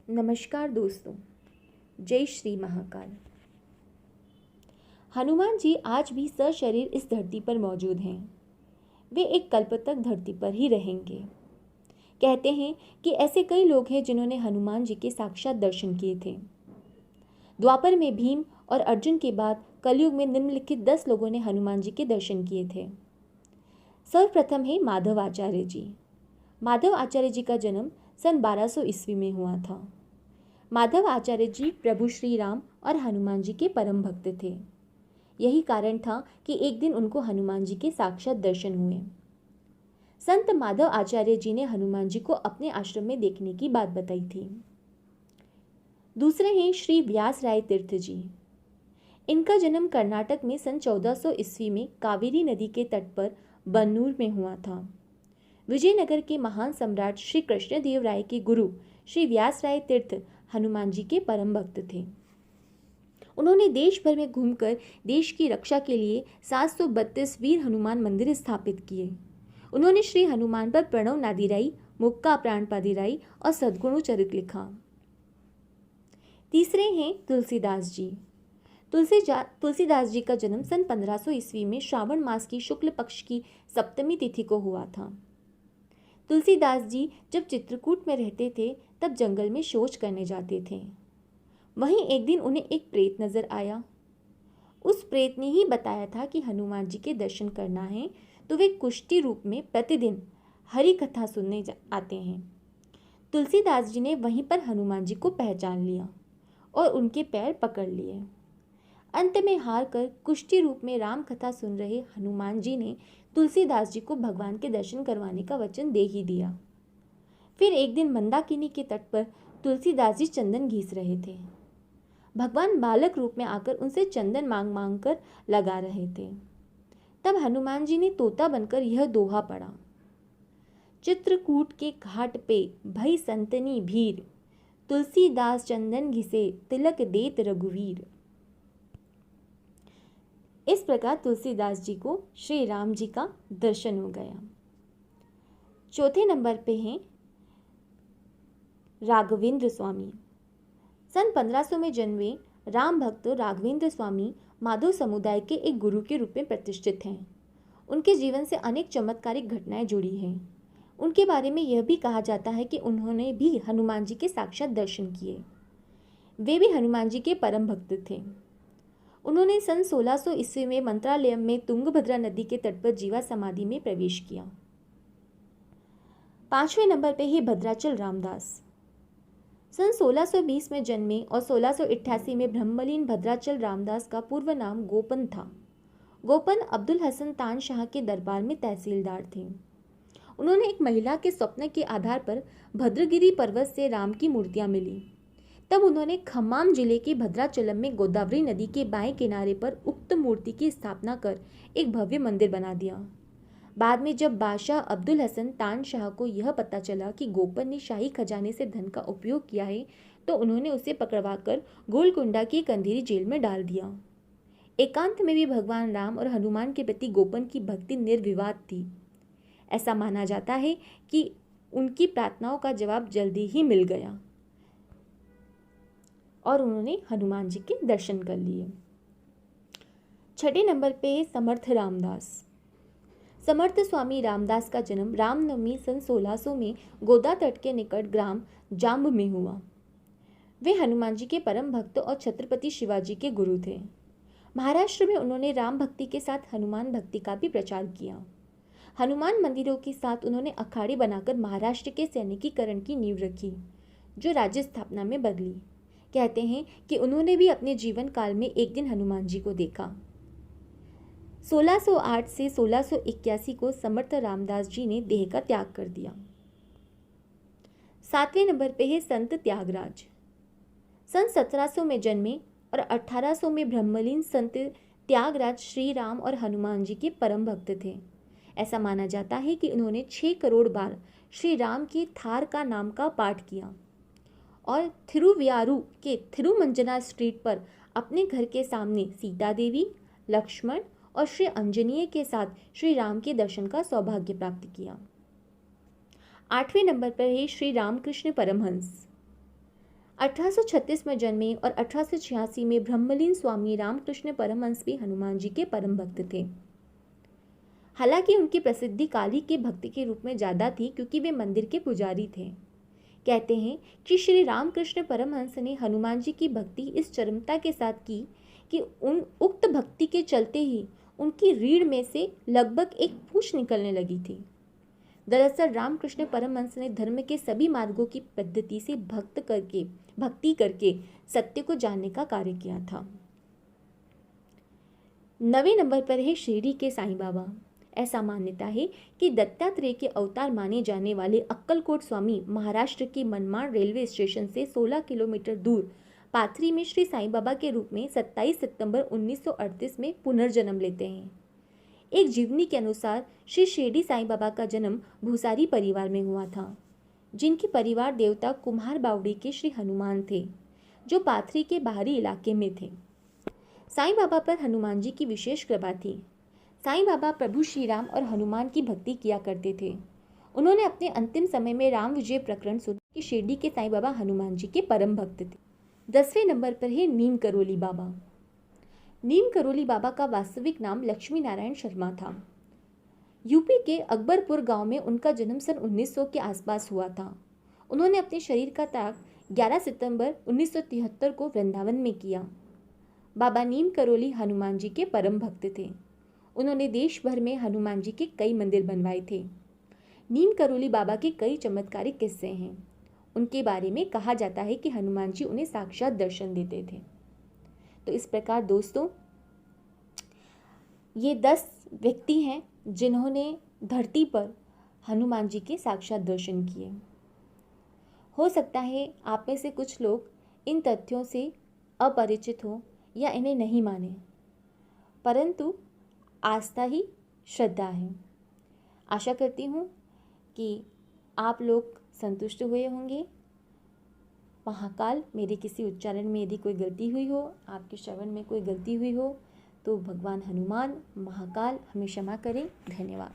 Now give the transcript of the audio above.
नमस्कार दोस्तों, जय श्री महाकाल। हनुमान जी आज भी सशरीर इस धरती पर मौजूद हैं। वे एक कल्प तक धरती पर ही रहेंगे। कहते हैं कि ऐसे कई लोग हैं जिन्होंने हनुमान जी के साक्षात दर्शन किए थे। द्वापर में भीम और अर्जुन के बाद कलयुग में निम्नलिखित 10 लोगों ने हनुमान जी के दर्शन किए थे। सर्वप्रथम है माधव आचार्य जी। माधव आचार्य जी का जन्म सन 1200 ईस्वी में हुआ था। माधव आचार्य जी प्रभु श्री राम और हनुमान जी के परम भक्त थे। यही कारण था कि एक दिन उनको हनुमान जी के साक्षात दर्शन हुए। संत माधव आचार्य जी ने हनुमान जी को अपने आश्रम में देखने की बात बताई थी। दूसरे हैं श्री व्यास राय तीर्थ जी। इनका जन्म कर्नाटक में सन 1400 ईस्वी में कावेरी नदी के तट पर बन्नूर में हुआ था। विजयनगर के महान सम्राट श्री कृष्णदेव राय के गुरु श्री व्यास राय तीर्थ हनुमान जी के परम भक्त थे। उन्होंने देश भर में घूमकर देश की रक्षा के लिए 732 वीर हनुमान मंदिर स्थापित किए। उन्होंने श्री हनुमान पर प्रणव नादिराई, मुक्का प्राणपादिराई और सद्गुणु चरित लिखा। तीसरे हैं तुलसीदास जी। तुलसीदास जी का जन्म सन 1500 ईस्वी में श्रावण मास की शुक्ल पक्ष की सप्तमी तिथि को हुआ था। तुलसीदास जी जब चित्रकूट में रहते थे तब जंगल में शौच करने जाते थे। वहीं एक दिन उन्हें एक प्रेत नजर आया। उस प्रेत ने ही बताया था कि हनुमान जी के दर्शन करना है तो वे कुष्ठी रूप में प्रतिदिन हरि कथा सुनने आते हैं। तुलसीदास जी ने वहीं पर हनुमान जी को पहचान लिया और उनके पैर पकड़ लिए। अंत में हार कर कुष्ठी रूप में राम कथा सुन रहे हनुमान जी ने तुलसीदास जी को भगवान के दर्शन करवाने का वचन दे ही दिया। फिर एक दिन मंदाकिनी के तट पर तुलसीदास जी चंदन घीस रहे थे। भगवान बालक रूप में आकर उनसे चंदन मांग मांग कर लगा रहे थे। तब हनुमान जी ने तोता बनकर यह दोहा पढ़ा। चित्रकूट के घाट पे भई संतनी भीर, तुलसीदास चंदन घिसे तिलक देत रघुवीर। इस प्रकार तुलसीदास जी को श्री राम जी का दर्शन हो गया। चौथे नंबर पे हैं राघवेंद्र स्वामी। सन 1500 में जन्मे राम भक्त राघवेंद्र स्वामी माधव समुदाय के एक गुरु के रूप में प्रतिष्ठित हैं। उनके जीवन से अनेक चमत्कारिक घटनाएं जुड़ी हैं। उनके बारे में यह भी कहा जाता है कि उन्होंने भी हनुमान जी के साक्षात दर्शन किए। वे भी हनुमान जी के परम भक्त थे। उन्होंने सन 1600 ईस्वी में मंत्रालयम में तुंगभद्रा नदी के तट पर जीवा समाधि में प्रवेश किया। 5वें नंबर पे ही भद्राचल रामदास। सन 1620 में जन्मे और 1688 में ब्रह्मलीन भद्राचल रामदास का पूर्व नाम गोपन था। गोपन अब्दुल हसन तान शाह के दरबार में तहसीलदार थे। उन्होंने एक महिला के स्वप्न के आधार पर भद्रगिरी पर्वत से राम की मूर्तियां मिली। तब उन्होंने खम्माम जिले के भद्राचलम में गोदावरी नदी के बाएं किनारे पर उक्त मूर्ति की स्थापना कर एक भव्य मंदिर बना दिया। बाद में जब बादशाह अब्दुल हसन तान शाह को यह पता चला कि गोपन ने शाही खजाने से धन का उपयोग किया है तो उन्होंने उसे पकड़वाकर गोलकुंडा की एक अंधेरी जेल में डाल दिया। एकांत में भी भगवान राम और हनुमान के प्रति गोपन की भक्ति निर्विवाद थी। ऐसा माना जाता है कि उनकी प्रार्थनाओं का जवाब जल्दी ही मिल गया और उन्होंने हनुमान जी के दर्शन कर लिए। छठे नंबर पे है समर्थ रामदास। समर्थ स्वामी रामदास का जन्म रामनवमी सन 1600 में गोदा तट के निकट ग्राम जाम्ब में हुआ। वे हनुमान जी के परम भक्त और छत्रपति शिवाजी के गुरु थे। महाराष्ट्र में उन्होंने राम भक्ति के साथ हनुमान भक्ति का भी प्रचार किया। हनुमान मंदिरों के साथ उन्होंने अखाड़े बनाकर महाराष्ट्र के सैनिकीकरण की नींव रखी, जो राज्य स्थापना में बदली। कहते हैं कि उन्होंने भी अपने जीवन काल में एक दिन हनुमान जी को देखा। 1608 से 1681 को समर्थ रामदास जी ने देह का त्याग कर दिया। 7वें नंबर पे है संत त्यागराज। सन 1700 में जन्मे और 1800 में ब्रह्मलीन संत त्यागराज श्री राम और हनुमान जी के परम भक्त थे। ऐसा माना जाता है कि उन्होंने 6 करोड़ बार श्री राम की थार का नाम का पाठ किया और थिरुवियारू के थिरुमंजना स्ट्रीट पर अपने घर के सामने सीता देवी, लक्ष्मण और श्री अंजनीय के साथ श्री राम के दर्शन का सौभाग्य प्राप्त किया। 8वें नंबर पर है श्री रामकृष्ण परमहंस। 1836 में जन्मे और 1886 में ब्रह्मलीन स्वामी रामकृष्ण परमहंस भी हनुमान जी के परम भक्त थे। हालांकि उनकी प्रसिद्धि काली के भक्त के रूप में ज़्यादा थी क्योंकि वे मंदिर के पुजारी थे। कहते हैं कि श्री रामकृष्ण परमहंस ने हनुमान जी की भक्ति इस चरमता के साथ की कि उन उक्त भक्ति के चलते ही उनकी रीढ़ में से लगभग एक पूंछ निकलने लगी थी। दरअसल रामकृष्ण परमहंस ने धर्म के सभी मार्गों की पद्धति से भक्ति करके सत्य को जानने का कार्य किया था। 9वें नंबर पर है शिरडी के साईं बाबा। ऐसा मान्यता है कि दत्तात्रेय के अवतार माने जाने वाले अक्कलकोट स्वामी महाराष्ट्र के मनमाड़ रेलवे स्टेशन से 16 किलोमीटर दूर पाथरी में श्री साईं बाबा के रूप में 27 सितंबर 1938 में पुनर्जन्म लेते हैं। एक जीवनी के अनुसार श्री शिरडी साईं बाबा का जन्म भूसारी परिवार में हुआ था, जिनके परिवार देवता कुम्हार बावड़ी के श्री हनुमान थे, जो पाथरी के बाहरी इलाके में थे। साईं बाबा पर हनुमान जी की विशेष कृपा थी। साईं बाबा प्रभु श्री राम और हनुमान की भक्ति किया करते थे। उन्होंने अपने अंतिम समय में राम विजय प्रकरण सुना कि शिरडी के साईं बाबा हनुमान जी के परम भक्त थे। 10वें नंबर पर है नीम करोली बाबा। नीम करोली बाबा का वास्तविक नाम लक्ष्मी नारायण शर्मा था। यूपी के अकबरपुर गांव में उनका जन्म सन 1900 के आसपास हुआ था। उन्होंने अपने शरीर का त्याग 11 सितंबर 1973 को वृंदावन में किया। बाबा नीम करोली हनुमान जी के परम भक्त थे। उन्होंने देश भर में हनुमान जी के कई मंदिर बनवाए थे। नीम करोली बाबा के कई चमत्कारिक किस्से हैं। उनके बारे में कहा जाता है कि हनुमान जी उन्हें साक्षात दर्शन देते थे। तो इस प्रकार दोस्तों, ये 10 व्यक्ति हैं जिन्होंने धरती पर हनुमान जी के साक्षात दर्शन किए। हो सकता है आप में से कुछ लोग इन तथ्यों से अपरिचित हो या इन्हें नहीं माने, परंतु आस्था ही श्रद्धा है। आशा करती हूँ कि आप लोग संतुष्ट हुए होंगे। महाकाल, मेरे किसी उच्चारण में यदि कोई गलती हुई हो, आपके श्रवण में कोई गलती हुई हो, तो भगवान हनुमान महाकाल हमें क्षमा करें। धन्यवाद।